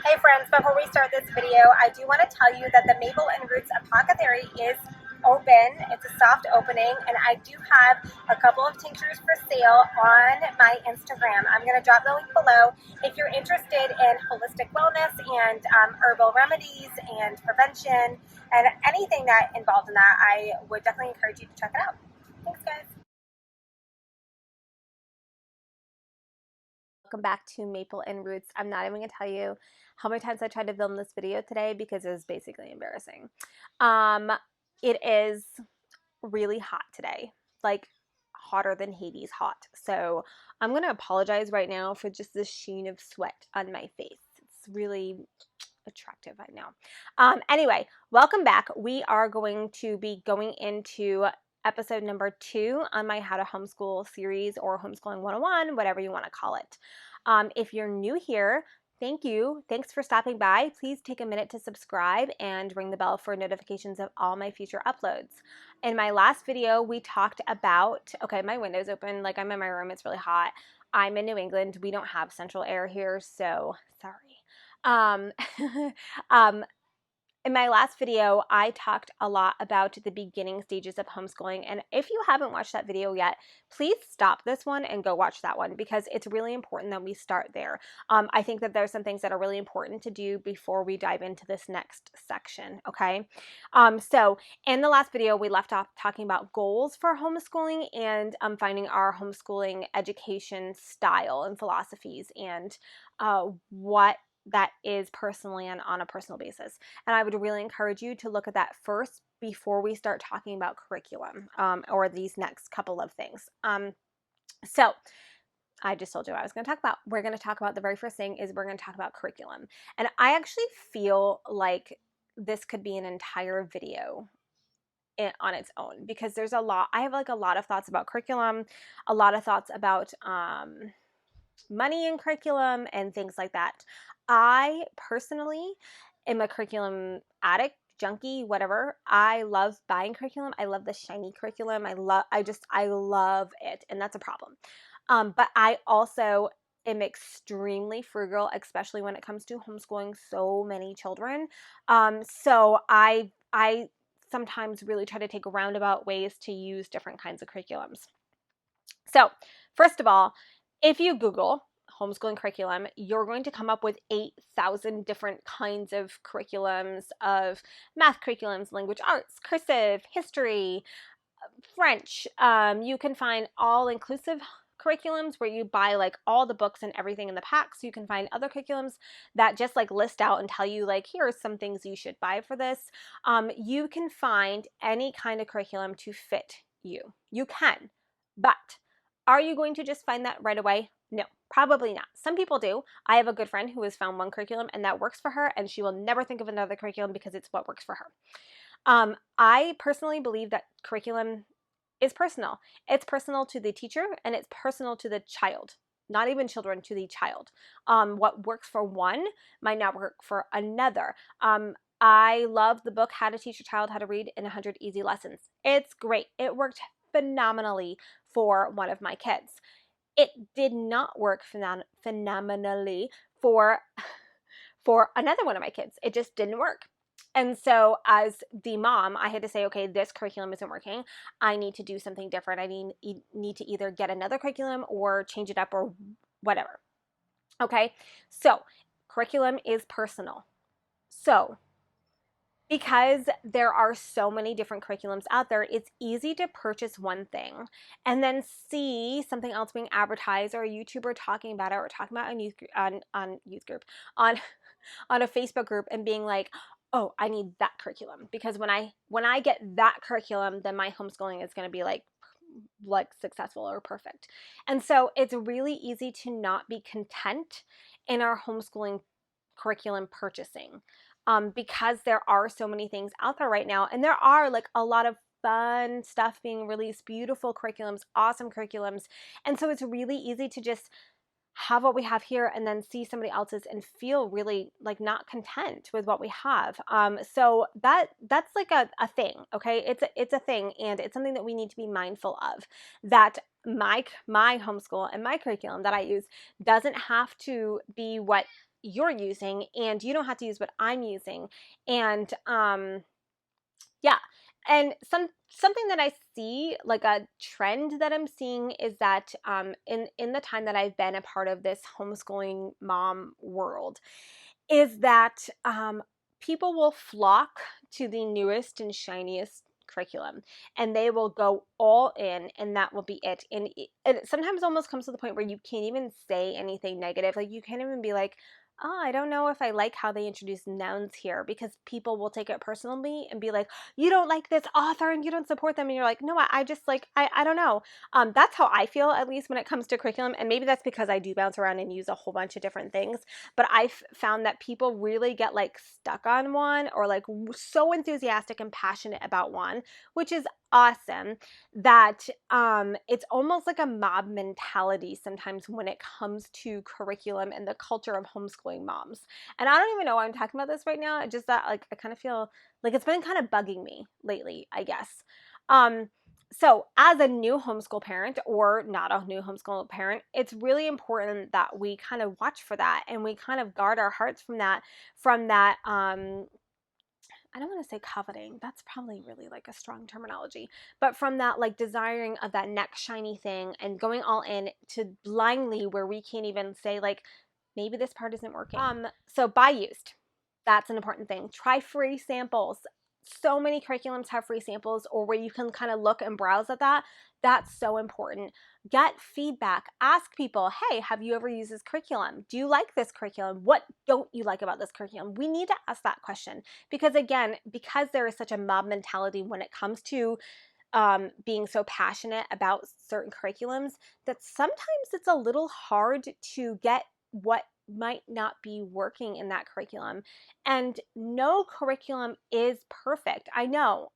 Hey friends, before we start this video, I do want to tell you that the Maple and Roots Apothecary is open. It's a soft opening, and I do have a couple of tinctures for sale on my Instagram. I'm going to drop the link below. If you're interested in holistic wellness and herbal remedies and prevention and anything that involved in that, I would definitely encourage you to check it out. Thanks, guys. Welcome back to Maple and Roots. I'm not even going to tell you how many times I tried to film this video today because it was basically embarrassing. It is really hot today, like hotter than Hades hot. So I'm going to apologize right now for just this sheen of sweat on my face. It's really attractive right now. Anyway, welcome back. We are going to be going into episode number 2 on my How to Homeschool series, or Homeschooling 101, whatever you want to call it. If you're new here, thank you. Thanks for stopping by. Please take a minute to subscribe and ring the bell for notifications of all my future uploads. In my last video, we talked about, okay, my window's open, like I'm in my room, it's really hot. I'm in New England. We don't have central air here, so sorry. um, in my last video, I talked a lot about the beginning stages of homeschooling, and if you haven't watched that video yet, please stop this one and go watch that one, because it's really important that we start there. I think that there's some things that are really important to do before we dive into this next section, okay? So in the last video, we left off talking about goals for homeschooling and finding our homeschooling education style and philosophies, and what that is personally and on a personal basis. And I would really encourage you to look at that first before we start talking about curriculum, or these next couple of things. So I just told you what I was going to talk about. We're going to talk about, the very first thing is we're going to talk about curriculum. And I actually feel like this could be an entire video on its own, because there's a lot. I have like a lot of thoughts about curriculum, a lot of thoughts about money in curriculum and things like that. I personally am a curriculum addict, junkie, whatever. I love buying curriculum. I love the shiny curriculum. I love it, and that's a problem. But I also am extremely frugal, especially when it comes to homeschooling so many children. So I sometimes really try to take roundabout ways to use different kinds of curriculums. So first of all, if you Google homeschooling curriculum, you're going to come up with 8,000 different kinds of curriculums, of math curriculums, language arts, cursive, history, French. You can find all-inclusive curriculums where you buy like all the books and everything in the pack. So you can find other curriculums that just like list out and tell you like, here are some things you should buy for this. You can find any kind of curriculum to fit you. You can, but are you going to just find that right away? No, probably not. Some people do. I have a good friend who has found one curriculum and that works for her, and she will never think of another curriculum because it's what works for her. I personally believe that curriculum is personal. It's personal to the teacher and it's personal to the child. Not even children, to the child. What works for one might not work for another. I love the book How to Teach Your Child How to Read in 100 Easy Lessons. It's great. It worked phenomenally for one of my kids. It did not work phenomenally for another one of my kids. It just didn't work. And so as the mom, I had to say, okay, this curriculum isn't working. I need to do something different. I need to either get another curriculum or change it up or whatever. Okay, so curriculum is personal. So because there are so many different curriculums out there, it's easy to purchase one thing and then see something else being advertised, or a YouTuber talking about it, or talking about on a Facebook group, and being like, oh, I need that curriculum, because when I get that curriculum, then my homeschooling is going to be like successful or perfect. And so it's really easy to not be content in our homeschooling curriculum purchasing, because there are so many things out there right now, and there are like a lot of fun stuff being released, beautiful curriculums, awesome curriculums. And so it's really easy to just have what we have here and then see somebody else's and feel really like not content with what we have. So that's like a thing, okay? It's a thing, and it's something that we need to be mindful of, that my homeschool and my curriculum that I use doesn't have to be what you're using, and you don't have to use what I'm using. And yeah. And something that I see, like a trend that I'm seeing, is that in the time that I've been a part of this homeschooling mom world, is that people will flock to the newest and shiniest curriculum, and they will go all in, and that will be it. And it sometimes almost comes to the point where you can't even say anything negative. Like, you can't even be like, oh, I don't know if I like how they introduce nouns here, because people will take it personally and be like, you don't like this author and you don't support them. And you're like, no, I just like, I don't know. That's how I feel, at least when it comes to curriculum. And maybe that's because I do bounce around and use a whole bunch of different things. But I've found that people really get like stuck on one, or like so enthusiastic and passionate about one, which is awesome, that it's almost like a mob mentality sometimes when it comes to curriculum and the culture of homeschooling moms. And I don't even know why I'm talking about this right now. Just that, like, I kind of feel like it's been kind of bugging me lately, I guess. So as a new homeschool parent, or not a new homeschool parent, it's really important that we kind of watch for that, and we kind of guard our hearts from that, I don't want to say coveting. That's probably really like a strong terminology, but from that like desiring of that next shiny thing and going all in to blindly, where we can't even say like, maybe this part isn't working. So buy used. That's an important thing. Try free samples. So many curriculums have free samples, or where you can kind of look and browse at that. That's so important. Get feedback. Ask people, hey, have you ever used this curriculum? Do you like this curriculum? What don't you like about this curriculum? We need to ask that question, because again, because there is such a mob mentality when it comes to being so passionate about certain curriculums, that sometimes it's a little hard to get what might not be working in that curriculum. And no curriculum is perfect. I know.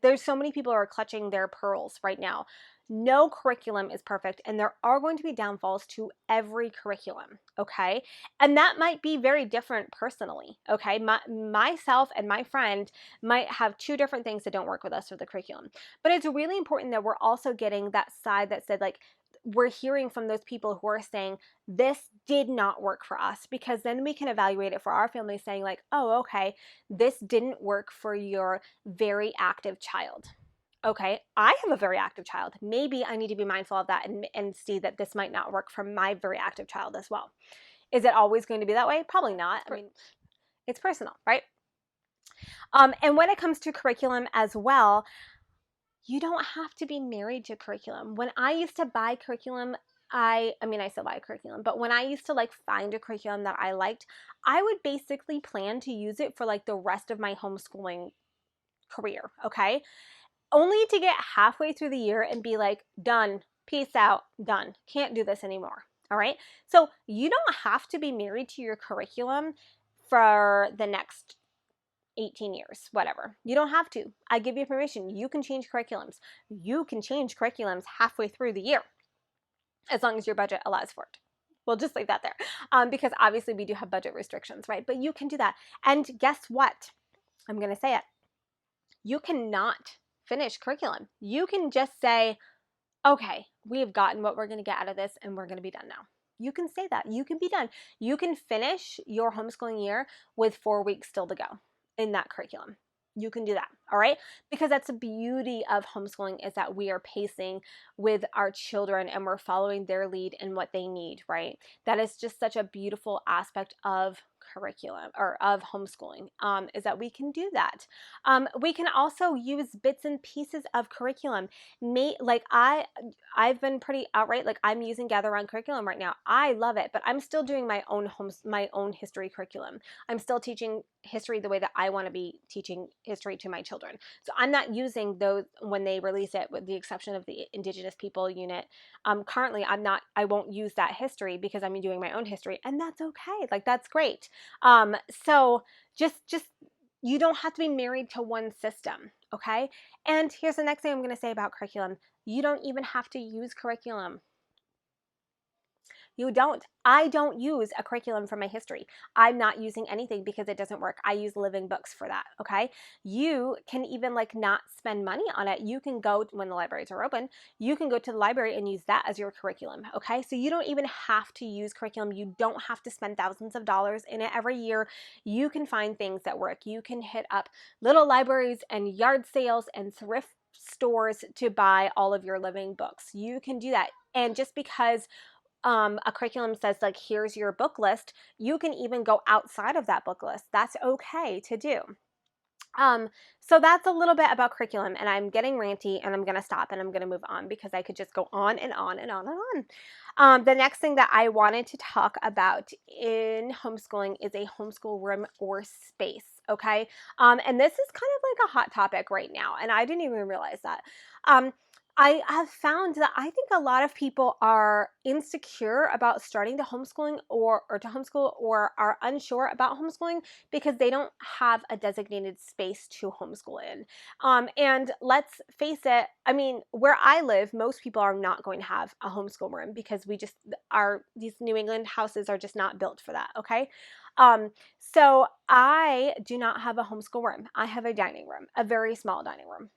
There's so many people who are clutching their pearls right now. No curriculum is perfect, and there are going to be downfalls to every curriculum, okay? And that might be very different personally, okay? Myself and my friend might have two different things that don't work with us for the curriculum. But it's really important that we're also getting that side that said, like, we're hearing from those people who are saying, this did not work for us, because then we can evaluate it for our family, saying like, oh, okay, this didn't work for your very active child. Okay, I have a very active child. Maybe I need to be mindful of that, and see that this might not work for my very active child as well. Is it always going to be that way? Probably not. I mean, it's personal, right? And when it comes to curriculum as well, you don't have to be married to curriculum. When I used to buy curriculum, I mean, I still buy curriculum, but when I used to like find a curriculum that I liked, I would basically plan to use it for like the rest of my homeschooling career, okay? Only to get halfway through the year and be like, done, peace out, done, can't do this anymore. All right. So you don't have to be married to your curriculum for the next 18 years, whatever. You don't have to. I give you permission. You can change curriculums. You can change curriculums halfway through the year, as long as your budget allows for it. We'll just leave that there, because obviously we do have budget restrictions, right? But you can do that. And guess what? I'm going to say it. You cannot finish curriculum. You can just say, okay, we've gotten what we're going to get out of this, and we're going to be done now. You can say that. You can be done. You can finish your homeschooling year with 4 weeks still to go in that curriculum. You can do that, all right? Because that's the beauty of homeschooling, is that we are pacing with our children and we're following their lead and what they need, right? That is just such a beautiful aspect of curriculum, or of homeschooling, is that we can do that. We can also use bits and pieces of curriculum. I've been pretty outright, like, I'm using Gather Around curriculum right now. I love it, but I'm still doing my own history curriculum. I'm still teaching history the way that I want to be teaching history to my children. So I'm not using those when they release it, with the exception of the Indigenous people unit. Currently, I won't use that history, because I'm doing my own history, and that's okay. Like, that's great. So just you don't have to be married to one system, okay? And here's the next thing I'm going to say about curriculum. You don't even have to use curriculum. You don't. I don't use a curriculum for my history. I'm not using anything because it doesn't work. I use living books for that, okay? You can even like not spend money on it. You can go, when the libraries are open, you can go to the library and use that as your curriculum, okay? So you don't even have to use curriculum. You don't have to spend thousands of dollars in it every year. You can find things that work. You can hit up little libraries and yard sales and thrift stores to buy all of your living books. You can do that. And just because a curriculum says like, here's your book list, you can even go outside of that book list. That's okay to do. So that's a little bit about curriculum, and I'm getting ranty and I'm going to stop and I'm going to move on because I could just go on and on and on and on. The next thing that I wanted to talk about in homeschooling is a homeschool room or space. Okay. And this is kind of like a hot topic right now, and I didn't even realize that. Um, I have found that I think a lot of people are insecure about starting to homeschooling or to homeschool, or are unsure about homeschooling because they don't have a designated space to homeschool in. And let's face it, I mean, where I live, most people are not going to have a homeschool room because we just these New England houses are just not built for that. Okay. So I do not have a homeschool room. I have a dining room, a very small dining room,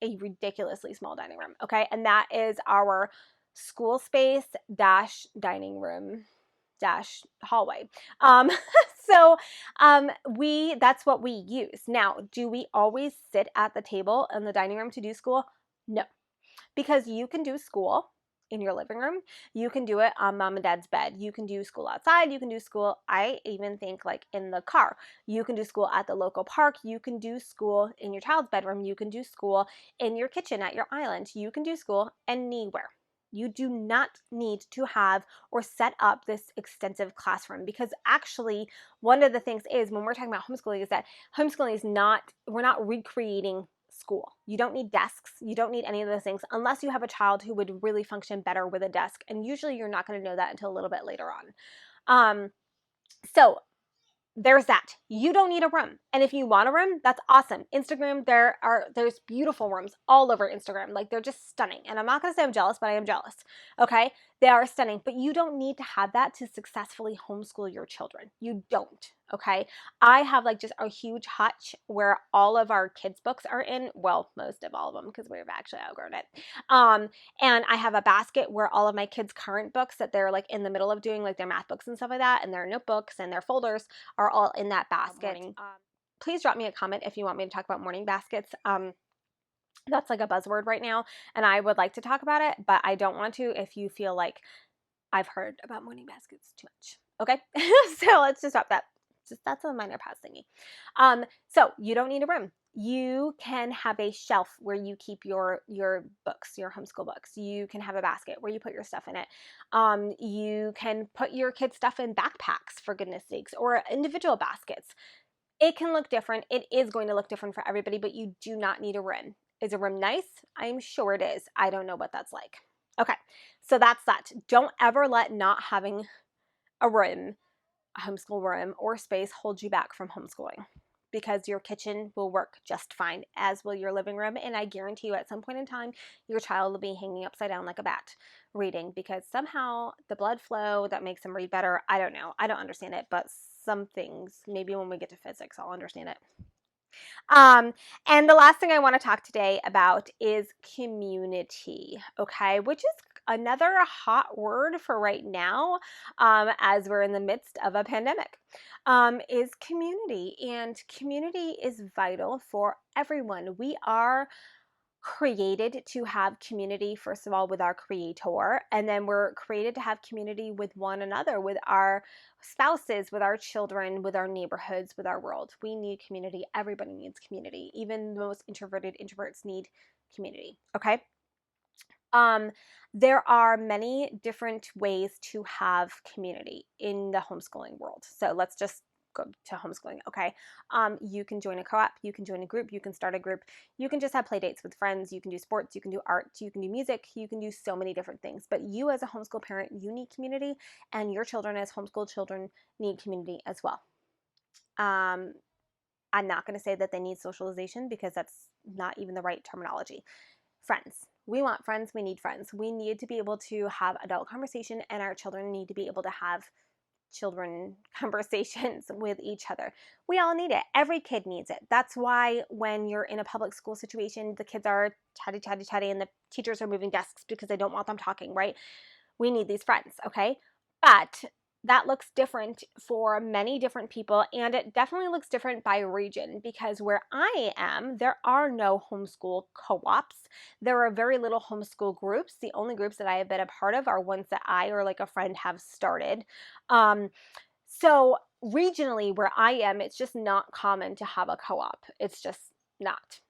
a ridiculously small dining room. Okay. And that is our school space dash dining room dash hallway. Um, so that's what we use. Now, do we always sit at the table in the dining room to do school? No, because you can do school in your living room. You can do it on mom and dad's bed. You can do school outside. You can do school, I even think, like in the car. You can do school at the local park. You can do school in your child's bedroom. You can do school in your kitchen at your island. You can do school anywhere. You do not need to have or set up this extensive classroom, because actually one of the things is, when we're talking about homeschooling, is that homeschooling is not, we're not recreating school. You don't need desks. You don't need any of those things unless you have a child who would really function better with a desk. And usually you're not going to know that until a little bit later on. So there's that. You don't need a room. And if you want a room, that's awesome. Instagram, there's beautiful rooms all over Instagram. Like, they're just stunning. And I'm not going to say I'm jealous, but I am jealous. Okay? They are stunning, but you don't need to have that to successfully homeschool your children. You don't. Okay? I have like just a huge hutch where all of our kids' books are in. Well, most of all of them, because we've actually outgrown it. And I have a basket where all of my kids' current books that they're like in the middle of doing, like their math books and stuff like that, and their notebooks and their folders are all in that basket. Please drop me a comment if you want me to talk about morning baskets. That's like a buzzword right now, and I would like to talk about it, but I don't want to if you feel like I've heard about morning baskets too much. Okay, so let's just stop that. That's a minor pause thingy. So you don't need a room. You can have a shelf where you keep your books, your homeschool books. You can have a basket where you put your stuff in it. You can put your kids' stuff in backpacks, for goodness sakes, or individual baskets. It can look different. It is going to look different for everybody, but you do not need a room. Is a room nice? I'm sure it is. I don't know what that's like. Okay, so that's that. Don't ever let not having a room, a homeschool room or space, hold you back from homeschooling, because your kitchen will work just fine, as will your living room. And I guarantee you, at some point in time, your child will be hanging upside down like a bat reading, because somehow the blood flow that makes them read better. I don't know. I don't understand it, but some things, maybe when we get to physics, I'll understand it. And the last thing I want to talk today about is community, okay, which is another hot word for right now, as we're in the midst of a pandemic, is community. And community is vital for everyone. We are created to have community, first of all, with our creator, and then we're created to have community with one another, with our spouses, with our children, with our neighborhoods, with our world. We need community. Everybody needs community. Even the most introverted introverts need community. Okay. There are many different ways to have community in the homeschooling world. So let's just go to homeschooling. Okay. You can join a co-op, you can join a group, you can start a group, you can just have play dates with friends, you can do sports, you can do art, you can do music, you can do so many different things. But you, as a homeschool parent, you need community, and your children as homeschool children need community as well. I'm not going to say that they need socialization, because that's not even the right terminology. Friends. We want friends. We need friends. We need to be able to have adult conversation, and our children need to be able to have children conversations with each other. We all need it. Every kid needs it. That's why when you're in a public school situation, the kids are chatty, chatty, chatty, and the teachers are moving desks because they don't want them talking, right? We need these friends, okay? But that looks different for many different people, and it definitely looks different by region, because where I am, there are no homeschool co-ops. There are very little homeschool groups. The only groups that I have been a part of are ones that I or like a friend have started. So regionally where I am, it's just not common to have a co-op. It's just not.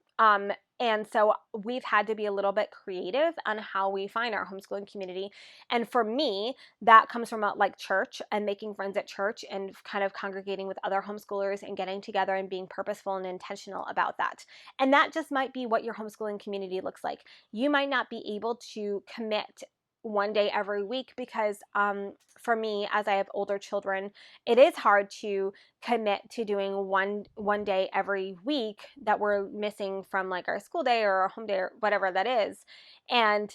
And so we've had to be a little bit creative on how we find our homeschooling community. And for me, that comes from like church and making friends at church and kind of congregating with other homeschoolers and getting together and being purposeful and intentional about that. And that just might be what your homeschooling community looks like. You might not be able to commit one day every week because for me, as I have older children, it is hard to commit to doing one day every week that we're missing from like our school day or our home day or whatever that is. And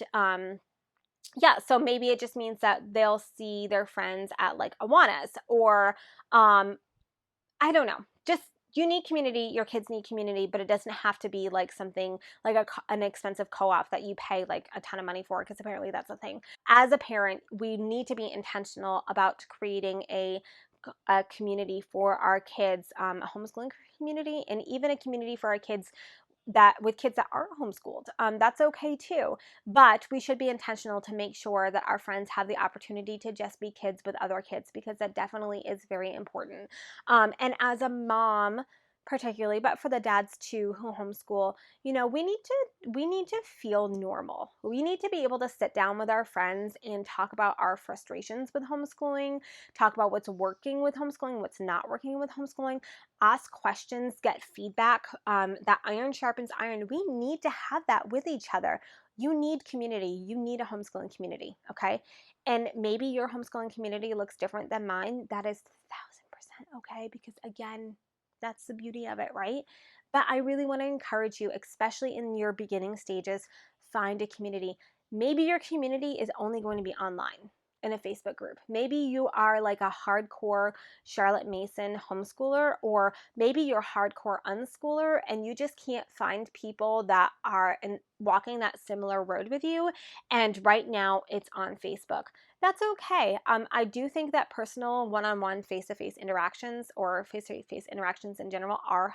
yeah, so maybe it just means that they'll see their friends at like Awanas or I don't know, just you need community, your kids need community, but it doesn't have to be like something like an expensive co-op that you pay like a ton of money for, because apparently that's a thing. As a parent, we need to be intentional about creating a community for our kids, a homeschooling community, and even a community for our kids that with kids that aren't homeschooled. That's okay too, but we should be intentional to make sure that our friends have the opportunity to just be kids with other kids, because that definitely is very important. And as a mom, particularly, but for the dads too who homeschool, we need to feel normal. We need to be able to sit down with our friends and talk about our frustrations with homeschooling, talk about what's working with homeschooling, what's not working with homeschooling, ask questions, get feedback. That iron sharpens iron. We need to have that with each other. You need community. You need a homeschooling community, okay? And maybe your homeschooling community looks different than mine. That is 1,000% okay, because again, that's the beauty of it, right? But I really want to encourage you, especially in your beginning stages, find a community. Maybe your community is only going to be online in a Facebook group. Maybe you are like a hardcore Charlotte Mason homeschooler, or maybe you're hardcore unschooler and you just can't find people that are walking that similar road with you. And right now it's on Facebook. That's okay. I do think that personal one-on-one face-to-face interactions or face-to-face interactions in general are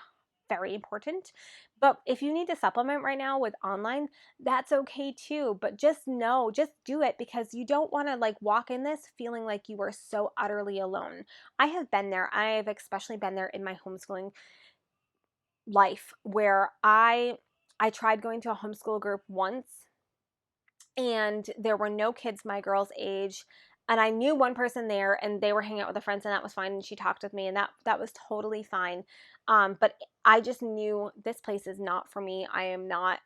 very important. But if you need to supplement right now with online, that's okay too. But just do it, because you don't want to like walk in this feeling like you are so utterly alone. I have been there. I have especially been there in my homeschooling life where I tried going to a homeschool group once and there were no kids my girl's age, and I knew one person there and they were hanging out with their friends, and that was fine, and she talked with me, and that was totally fine. But I just knew this place is not for me. I am not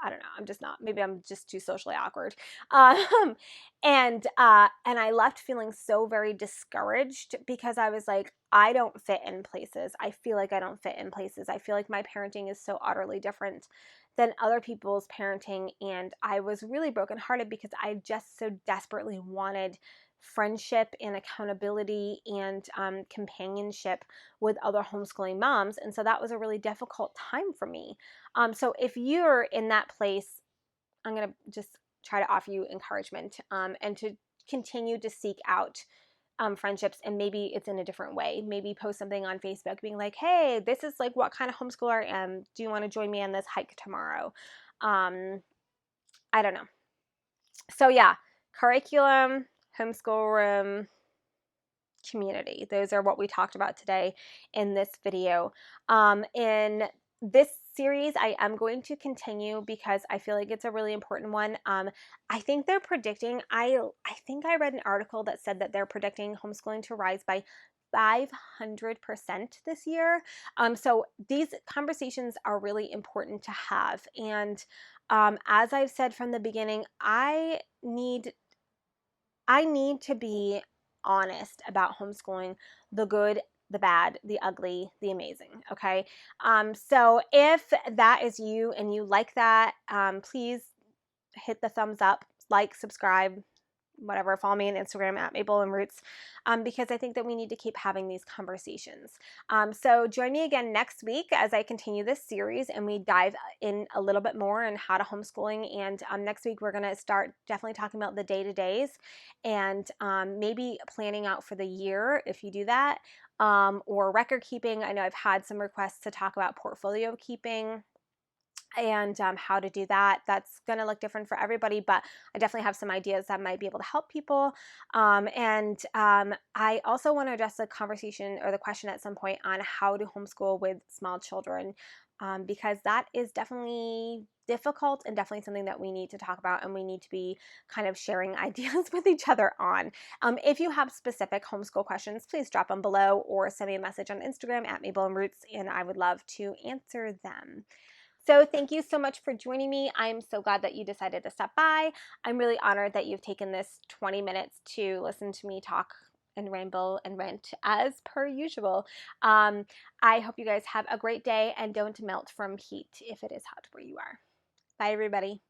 I don't know. I'm just not. Maybe I'm just too socially awkward. Um, and I left feeling so very discouraged, because I was like, I don't fit in places. I feel like I don't fit in places. I feel like my parenting is so utterly different than other people's parenting, and I was really brokenhearted because I just so desperately wanted friendship and accountability and companionship with other homeschooling moms, and so that was a really difficult time for me. So if you're in that place, I'm going to just try to offer you encouragement, and to continue to seek out friendships, and maybe it's in a different way. Maybe post something on Facebook being like, hey, this is like what kind of homeschooler I am. Do you want to join me on this hike tomorrow? I don't know. So yeah, curriculum, homeschool room, community. Those are what we talked about today in this video. In this series, I am going to continue because I feel like it's a really important one. I think they're predicting, I think I read an article that said that they're predicting homeschooling to rise by 500% this year. So these conversations are really important to have. And as I've said from the beginning, I need to be honest about homeschooling, the good the bad, the ugly, the amazing. Okay. So if that is you and you like that, please hit the thumbs up, like, subscribe, whatever, follow me on Instagram at Maple and Roots, because I think that we need to keep having these conversations. So join me again next week as I continue this series and we dive in a little bit more on how to homeschooling. And next week we're going to start definitely talking about the day-to-days and maybe planning out for the year if you do that, or record keeping. I know I've had some requests to talk about portfolio keeping and how to do that. That's going to look different for everybody, but I definitely have some ideas that might be able to help people. I also want to address the conversation or the question at some point on how to homeschool with small children, because that is definitely difficult and definitely something that we need to talk about and we need to be kind of sharing ideas with each other on. If you have specific homeschool questions, please drop them below or send me a message on Instagram at Maple and Roots, and I would love to answer them. So thank you so much for joining me. I'm so glad that you decided to stop by. I'm really honored that you've taken this 20 minutes to listen to me talk and ramble and rant as per usual. I hope you guys have a great day and don't melt from heat if it is hot where you are. Bye, everybody.